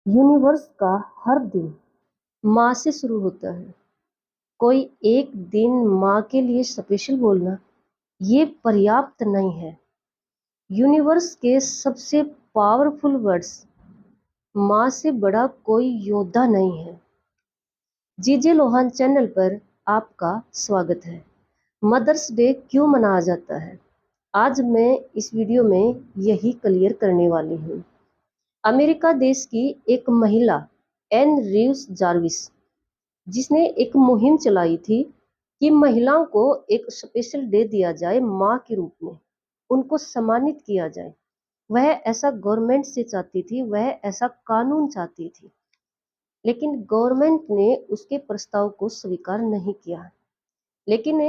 Universe का हर दिन माँ से शुरू होता है। कोई एक दिन माँ के लिए स्पेशल बोलना ये पर्याप्त नहीं है। यूनिवर्स के सबसे पावरफुल वर्ड्स माँ से बड़ा कोई योद्धा नहीं है। जीजे लोहान चैनल पर आपका स्वागत है। मदर्स डे क्यों मनाया जाता है, आज मैं इस वीडियो में यही क्लियर करने वाली हूँ। अमेरिका देश की एक महिला एन रीव्स जार्विस, जिसने एक मुहिम चलाई थी कि महिलाओं को एक स्पेशल डे दिया जाए, माँ के रूप में उनको सम्मानित किया जाए। वह ऐसा गवर्नमेंट से चाहती थी, वह ऐसा कानून चाहती थी, लेकिन गवर्नमेंट ने उसके प्रस्ताव को स्वीकार नहीं किया। लेकिन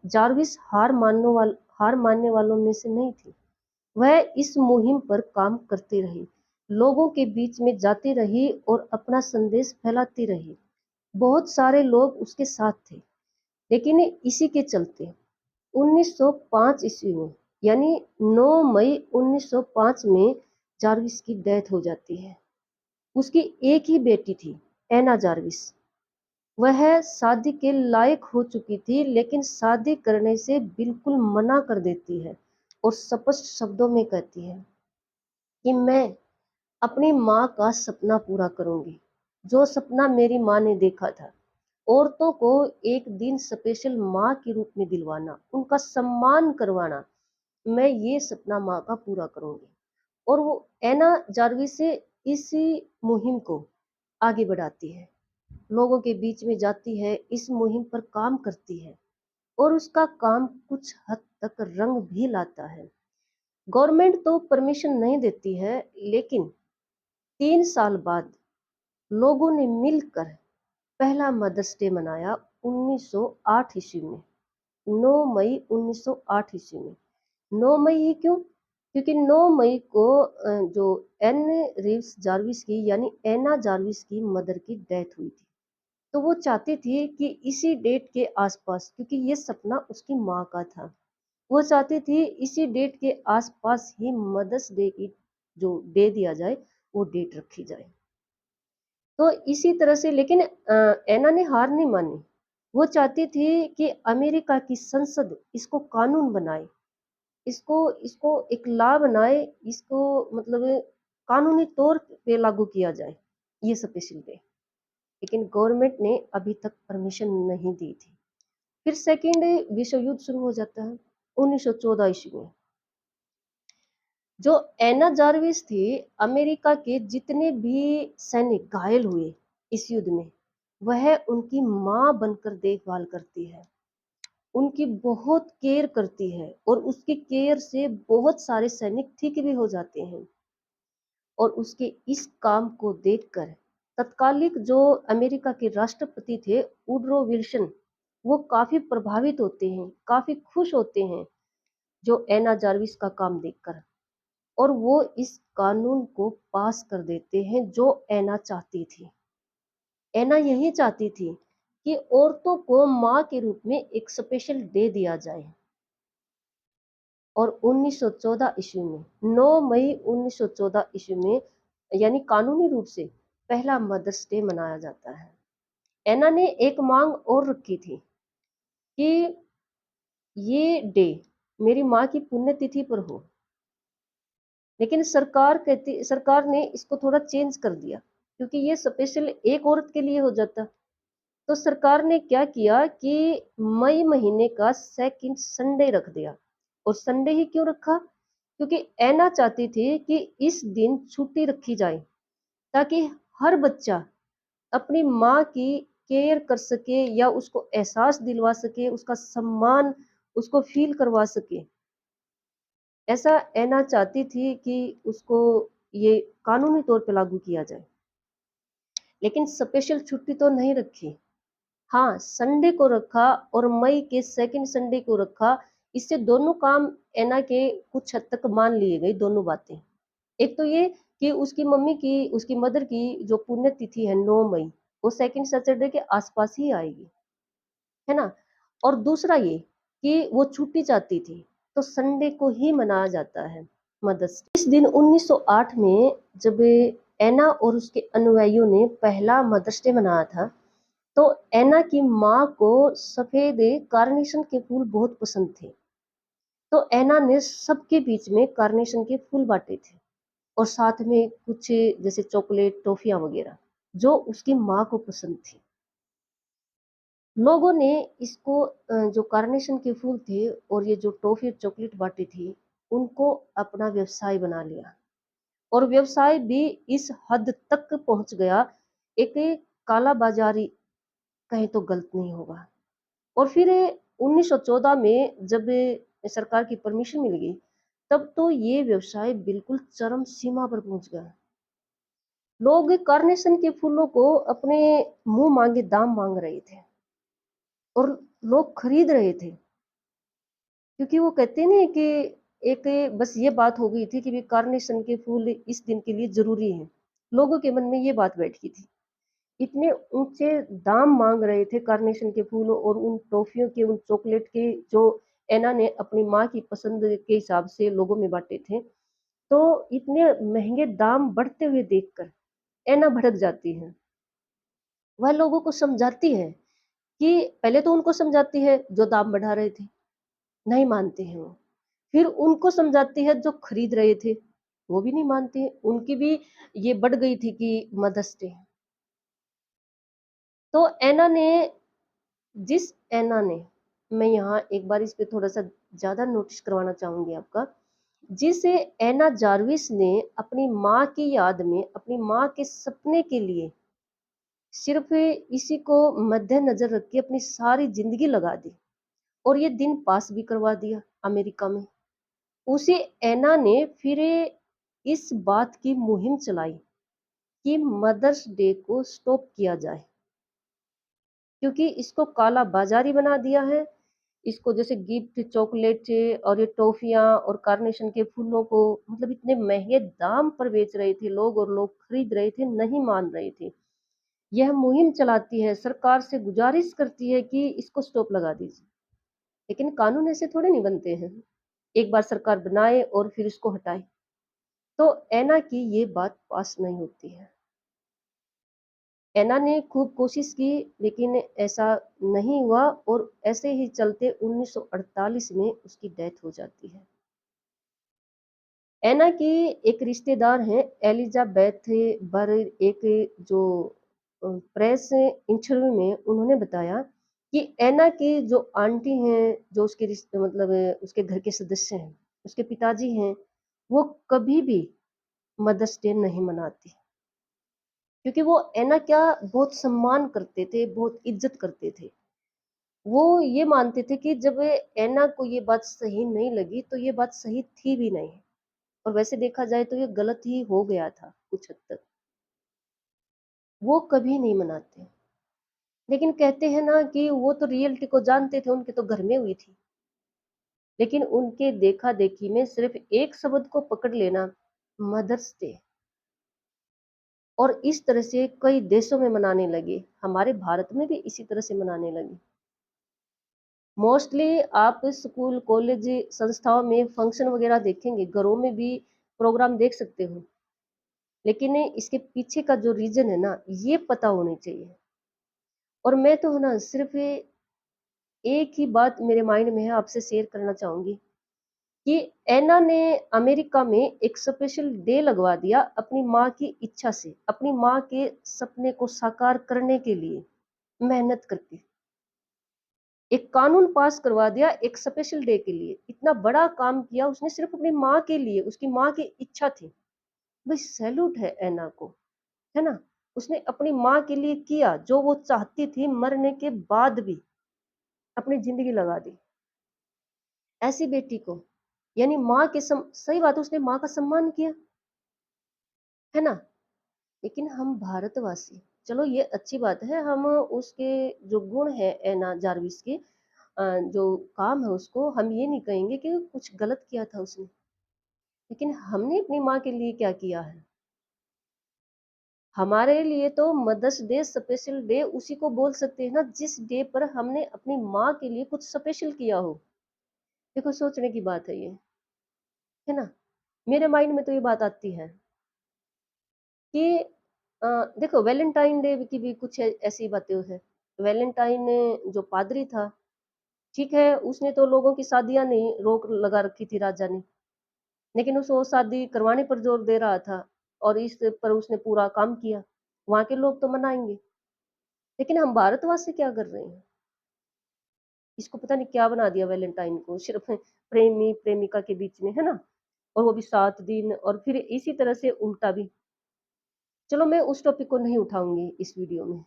जार्विस हार मानने वालों में से नहीं थी। वह इस मुहिम पर काम करती रही, लोगों के बीच में जाती रही और अपना संदेश फैलाती रही। बहुत सारे लोग उसके साथ थे, लेकिन इसी के चलते 1905 ईस्वी में, यानी 9 मई 1905 में जार्विस की डेथ हो जाती है। उसकी एक ही बेटी थी, एना जार्विस। वह शादी के लायक हो चुकी थी, लेकिन शादी करने से बिल्कुल मना कर देती है और स्पष्ट शब्दों में कहती है कि मैं अपनी माँ का सपना पूरा करूंगी, जो सपना मेरी माँ ने देखा था, औरतों को एक दिन स्पेशल माँ के रूप में दिलवाना, उनका सम्मान करवाना। मैं ये सपना माँ का पूरा करूंगी। और वो एना जार्विस से इसी मुहिम को आगे बढ़ाती है, लोगों के बीच में जाती है, इस मुहिम पर काम करती है और उसका काम कुछ हद तक रंग भी लाता है। गवर्नमेंट तो परमिशन नहीं देती है, लेकिन 3 साल बाद लोगों ने मिलकर पहला मदर्स डे मनाया 1908 ईस्वी में, 9 मई 1908 ईस्वी में। 9 मई ही क्यों? क्योंकि 9 मई को जो एन रीव्स जार्विस की, यानी एना जार्विस की मदर की डेथ हुई थी। तो वो चाहती थी कि इसी डेट के आसपास, क्योंकि ये सपना उसकी माँ का था, वो चाहती थी इसी डेट के आसपास ही मदर्स डे की जो डे दिया जाए, वो डेट रखी जाए। तो इसी तरह से, लेकिन एना ने हार नहीं मानी। वो चाहती थी कि अमेरिका की संसद इसको कानून बनाए, इसको इसको एक लॉ बनाए, इसको मतलब कानूनी तौर पे लागू किया जाए, ये स्पेशल डे। लेकिन गवर्नमेंट ने अभी तक परमिशन नहीं दी थी। फिर सेकेंड विश्व युद्ध शुरू हो जाता है 1914 ईस्वी में। जो एना जार्विस थी, अमेरिका के जितने भी सैनिक घायल हुए इस युद्ध में, वह उनकी माँ बनकर देखभाल करती है, उनकी बहुत केयर करती है और उसकी केयर से बहुत सारे सैनिक ठीक भी हो जाते हैं। और उसके इस काम को देखकर तत्कालिक जो अमेरिका के राष्ट्रपति थे, वुडरो विल्सन, वो काफी प्रभावित होते हैं, काफी खुश होते हैं जो एना जार्विस का काम देखकर, और वो इस कानून को पास कर देते हैं जो एना चाहती थी। एना यही चाहती थी कि औरतों को माँ के रूप में एक स्पेशल डे दिया जाए। और 1914 ईस्वी में, 9 मई 1914 ईस्वी में, यानी कानूनी रूप से पहला मदर्स डे मनाया जाता है। एना ने एक मांग और रखी थी कि ये डे मेरी माँ की पुण्यतिथि पर हो, लेकिन सरकार ने इसको थोड़ा चेंज कर दिया, क्योंकि ये स्पेशल एक औरत के लिए हो जाता। तो सरकार ने क्या किया कि मई महीने का सेकंड संडे रख दिया। और संडे ही क्यों रखा? क्योंकि एना चाहती थी कि इस दिन छुट्टी रखी जाए, ताकि हर बच्चा अपनी माँ की केयर कर सके या उसको एहसास दिलवा सके, उसका सम्मान उसको फील करवा सके। ऐसा एना चाहती थी कि उसको ये कानूनी तौर पे लागू किया जाए, लेकिन स्पेशल छुट्टी तो नहीं रखी। हाँ, संडे को रखा और मई के सेकंड संडे को रखा। इससे दोनों काम एना के कुछ हद तक मान लिए गए, दोनों बातें। एक तो ये कि उसकी मम्मी की, उसकी मदर की जो पुण्यतिथि है 9 मई, वो सेकंड सैटरडे के आसपास ही आएगी, है ना। और दूसरा ये कि वो छुट्टी चाहती थी, तो संडे को ही मनाया जाता है मदर्स डे। इस दिन 1908 में जब एना और उसके अनुयायियों ने पहला मदर्स डे मनाया था, तो एना की माँ को सफेद कार्नेशन के फूल बहुत पसंद थे। तो एना ने सबके बीच में कार्नेशन के फूल बांटे थे और साथ में कुछ जैसे चॉकलेट, टॉफियां वगैरह जो उसकी माँ को पसंद थी। लोगों ने इसको जो कार्नेशन के फूल थे और ये जो टॉफी और चॉकलेट बांटी थी, उनको अपना व्यवसाय बना लिया और व्यवसाय भी इस हद तक पहुंच गया, एक काला बाजारी कहें तो गलत नहीं होगा। और फिर 1914 में जब सरकार की परमिशन मिल गई, तब तो ये व्यवसाय बिल्कुल चरम सीमा पर पहुंच गया। लोग कार्नेशन के फूलों को अपने मुंह मांगे दाम मांग रहे थे और लोग खरीद रहे थे, क्योंकि वो कहते नहीं कि एक बस ये बात हो गई थी कि भी कार्नेशन के फूल इस दिन के लिए जरूरी हैं। लोगों के मन में ये बात बैठ गई थी। इतने ऊंचे दाम मांग रहे थे कार्नेशन के फूल और उन टॉफियों के, उन चॉकलेट के जो एना ने अपनी माँ की पसंद के हिसाब से लोगों में बांटे थे। तो इतने महंगे दाम बढ़ते हुए देखकर एना भड़क जाती है। वह लोगों को समझाती है कि पहले तो उनको समझाती है जो दाम बढ़ा रहे थे, नहीं मानते हैं वो। फिर उनको समझाती है जो खरीद रहे थे, वो भी नहीं मानते हैं, उनकी भी ये बढ़ गई थी कि मदद डे। तो एना ने जिस एना ने मैं यहाँ एक बार इस पे थोड़ा सा ज्यादा नोटिस करवाना चाहूंगी आपका। जिस एना जार्विस ने अपनी माँ की याद में, अपनी माँ के सपने के लिए सिर्फ इसी को मद्देनजर रख के अपनी सारी जिंदगी लगा दी और ये दिन पास भी करवा दिया अमेरिका में। उसी एना ने फिर इस बात की मुहिम चलाई कि मदर्स डे को स्टॉप किया जाए, क्योंकि इसको काला बाजारी बना दिया है। इसको जैसे गिफ्ट, चॉकलेट और ये टॉफियां और कार्नेशन के फूलों को मतलब इतने महंगे दाम पर बेच रहे थे लोग और लोग खरीद रहे थे, नहीं मान रहे थे। यह मुहिम चलाती है, सरकार से गुजारिश करती है कि इसको स्टॉप लगा दीजिए, लेकिन कानून ऐसे थोड़े नहीं बनते हैं। एक बार सरकार बनाए और फिर इसको हटाए, तो एना की ये बात पास नहीं होती है। एना ने खूब कोशिश की, लेकिन ऐसा नहीं हुआ और ऐसे ही चलते 1948 में उसकी डेथ हो जाती है। एना की एक रिश्तेदार हैं एलिजाबेथ बर, एक जो प्रेस इंटरव्यू में उन्होंने बताया कि एना की जो आंटी हैं, जो उसके रिश्ते मतलब उसके घर के सदस्य हैं, उसके पिताजी हैं, वो कभी भी मदर्स डे नहीं मनाती, क्योंकि वो एना क्या बहुत सम्मान करते थे, बहुत इज्जत करते थे। वो ये मानते थे कि जब एना को ये बात सही नहीं लगी तो ये बात सही थी भी नहीं, और वैसे देखा जाए तो ये गलत ही हो गया था कुछ हद तक। वो कभी नहीं मनाते, लेकिन कहते हैं ना कि वो तो रियलिटी को जानते थे, उनके तो घर में हुई थी। लेकिन उनके देखा देखी में सिर्फ एक शब्द को पकड़ लेना, मदर्स डे, और इस तरह से कई देशों में मनाने लगे, हमारे भारत में भी इसी तरह से मनाने लगे। मोस्टली आप स्कूल, कॉलेज, संस्थाओं में फंक्शन वगैरह देखेंगे, घरों में भी प्रोग्राम देख सकते हो, लेकिन इसके पीछे का जो रीजन है ना, ये पता होनी चाहिए। और मैं तो है ना सिर्फ एक ही बात मेरे माइंड में है, आपसे शेयर करना चाहूंगी कि एना ने अमेरिका में एक स्पेशल डे लगवा दिया अपनी माँ की इच्छा से, अपनी माँ के सपने को साकार करने के लिए मेहनत करके एक कानून पास करवा दिया एक स्पेशल डे के लिए। इतना बड़ा काम किया उसने सिर्फ अपनी माँ के लिए, उसकी माँ की इच्छा थी। भाई सैल्यूट है एना को, है ना। उसने अपनी माँ के लिए किया जो वो चाहती थी, मरने के बाद भी अपनी जिंदगी लगा दी ऐसी बेटी को। यानी माँ के सही बात है, उसने माँ का सम्मान किया, है ना। लेकिन हम भारतवासी, चलो ये अच्छी बात है, हम उसके जो गुण है एना जार्विस के, जो काम है उसको हम ये नहीं कहेंगे कि कुछ गलत किया था उसने, लेकिन हमने अपनी माँ के लिए क्या किया है। हमारे लिए तो मदर्स डे स्पेशल डे उसी को बोल सकते हैं ना जिस डे पर हमने अपनी माँ के लिए कुछ स्पेशल किया हो। देखो सोचने की बात है ये, है ना। मेरे माइंड में तो ये बात आती है। कि देखो वैलेंटाइन डे की भी कुछ ऐसी बातें हैं। वैलेंटाइन जो पादरी था, ठीक है, उसने तो लोगों की शादियाँ नहीं रोक लगा रखी थी राजा ने, लेकिन उस वो शादी करवाने पर ज़ोर दे रहा था और इस पर उसने पूरा काम किया। वहाँ के लोग तो मनाएँगे, लेकिन हम भारतवासी क्या कर रहे हैं? इसको पता नहीं क्या बना दिया वैलेंटाइन को, सिर्फ़ प्रेमी-प्रेमिका के बीच में, है ना? और वो भी 7 दिन और फिर इसी तरह से उल्टा भी। चलो मैं उस टॉपिक को नहीं उठाऊँगी इस वीडियो में।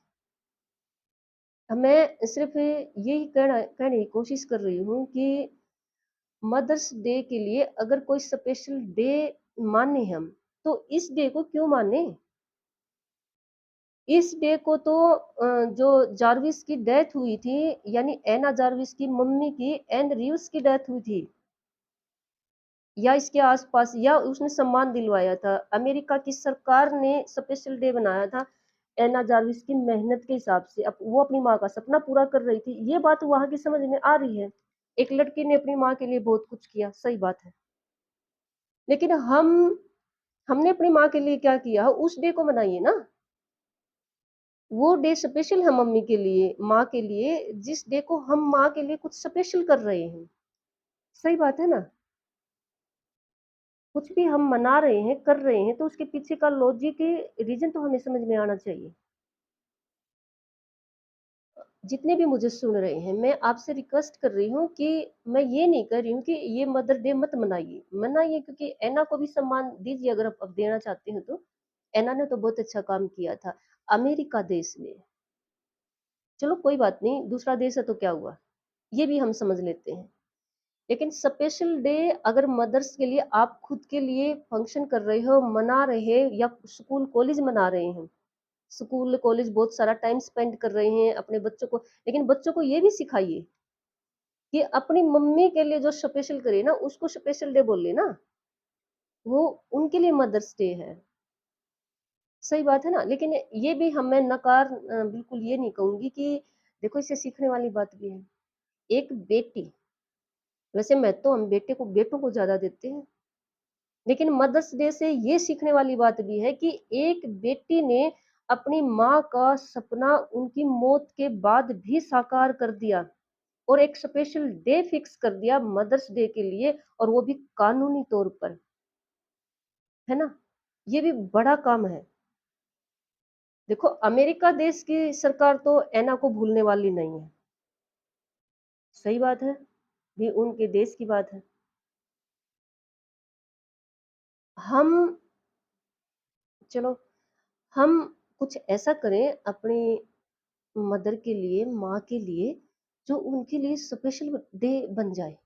मैं सिर्फ़ यही कहने की कोशिश कर रही हूँ कि मदर्स डे के लिए अगर कोई स्पेशल डे माने हम, तो इस डे को क्यों माने? इस डे को तो जो जार्विस की डेथ हुई थी, यानी एना जार्विस की मम्मी की एन रीव्स की डेथ हुई थी, या इसके आस-पास या उसने सम्मान दिलवाया था। अमेरिका की सरकार ने स्पेशल डे बनाया था, एना जार्विस की मेहनत के हिसाब से। अब वो अपनी माँ का सपना पूरा कर रही थी, ये बात वहाँ की समझ में आ रही है। एक लड़की ने अपनी माँ के लिए बहुत कुछ किया, सही बात है। लेकिन हमने अपनी माँ के लिए क्या किया, उस डे को मनाइए ना। वो डे स्पेशल है मम्मी के लिए, माँ के लिए, जिस डे को हम माँ के लिए कुछ स्पेशल कर रहे हैं। सही बात है ना? कुछ भी हम मना रहे हैं, कर रहे हैं, तो उसके पीछे का लॉजिक रीज़न तो हमें समझ में आना चाहिए। जितने भी मुझे सुन रहे हैं, मैं आपसे रिक्वेस्ट कर रही हूँ कि मैं ये नहीं कह रही हूँ कि ये मदर डे मत मनाइए। मनाइए क्योंकि ऐना को भी सम्मान दीजिए अगर आप देना चाहते हो तो। ऐना ने तो बहुत अच्छा काम किया था, अमेरिका देश में। चलो कोई बात नहीं, दूसरा देश है तो क्या हुआ? ये भी हम समझ लेते हैं। लेकिन स्पेशल डे अगर मदर्स के लिए आप खुद के लिए फंक्शन कर रहे हो, मना रहे या स्कूल कॉलेज मना रहे हैं, स्कूल कॉलेज बहुत सारा टाइम स्पेंड कर रहे हैं अपने बच्चों को, लेकिन बच्चों को ये भी सिखाइए कि अपनी मम्मी के लिए जो स्पेशल करे ना उसको स्पेशल डे बोले ना, वो उनके लिए मदर्स डे है। सही बात है ना? लेकिन ये भी हमें बिल्कुल ये नहीं कहूंगी कि देखो इससे सीखने वाली बात भी है। एक बेटी, वैसे मैं तो हम बेटे को बेटों को ज्यादा देते हैं, लेकिन मदर्स डे से ये सीखने वाली बात भी है कि एक बेटी ने अपनी माँ का सपना उनकी मौत के बाद भी साकार कर दिया और एक स्पेशल डे फिक्स कर दिया मदर्स डे के लिए, और वो भी कानूनी तौर पर, है ना? ये भी बड़ा काम है। देखो अमेरिका देश की सरकार तो ऐना को भूलने वाली नहीं है। सही बात है, भी उनके देश की बात है। हम चलो हम कुछ ऐसा करें अपनी मदर के लिए, माँ के लिए, जो उनके लिए स्पेशल डे बन जाए।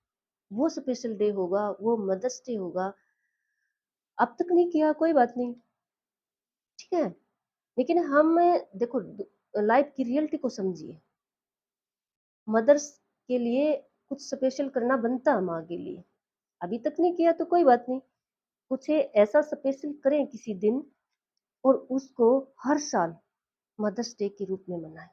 वो स्पेशल डे होगा, वो मदर्स डे होगा। अब तक नहीं किया कोई बात नहीं, ठीक है? लेकिन हम देखो लाइफ की रियलिटी को समझिए। मदर्स के लिए कुछ स्पेशल करना बनता है माँ के लिए। अभी तक नहीं किया तो कोई बात नहीं। कुछ ऐसा स्पेशल करें किसी दिन और उसको हर साल मदर्स डे के रूप में मनाएँ।